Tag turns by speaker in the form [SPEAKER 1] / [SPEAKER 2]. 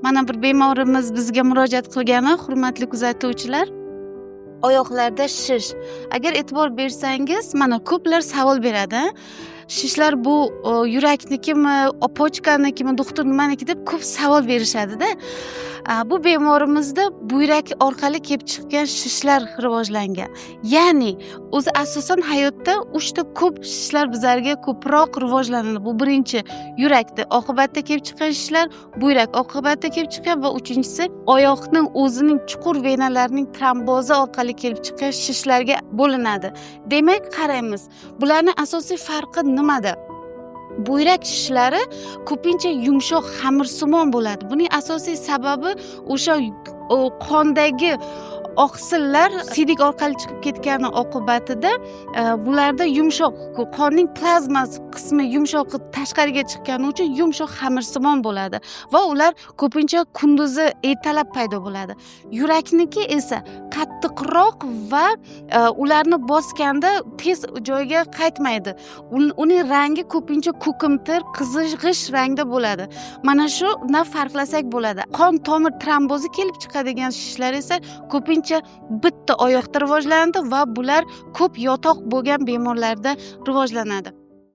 [SPEAKER 1] Mana bir bemorimiz bizga murojaat qilgani, hurmatli kuzatuvchilar, oyoqlarda shish. Agar e'tibor bersangiz, mana ko'plar savol beradi. Shishlar bu yuraknikimi, pochkanikimi, doktor nimaniki deb ko'p savol berishadi-da. Bu bemorimizda buyrak orqali kelib chiqqan shishlar rivojlangan. Ya'ni o'zi asosan hayotda 3 ta ko'p shishlar bizlarga ko'proq rivojlanadi. Bu birinchi yurakda oqibatda kelib chiqqan shishlar, buyrak oqibatda kelib chiqqan va uchinchisi oyoqning o'zining chuqur venalarining trombozi orqali kelib chiqqan shishlarga bo'linadi. Demak, qaraymiz. Bularning asosiy farqi nimada? Buyrak shishlari ko'pincha yumshoq xamirsimon bo'ladi. Buning asosiy sababi o'sha qondagi oqsillar siydik orqali chiqib ketgani oqibatida bularda yumshoq, qonning plazma qismi yumshoq tashqariga chiqqani uchun yumshoq xamirsimon bo'ladi va ular ko'pincha kunduzi ertalab paydo bo'ladi. Yurakniki esa qattiqroq va ularni bosganda tez joyiga qaytmaydi. Uning rangi ko'pincha ko'kimtir, qizg'ish rangda bo'ladi. Mana shundan farqlasak bo'ladi. Qon tomir trombozi kelib chiqadigan shishlar esa ko'pincha bitta oyoqda rivojlanadi va bular ko'p yotoq bo'lgan bemorlarda rivojlanadi.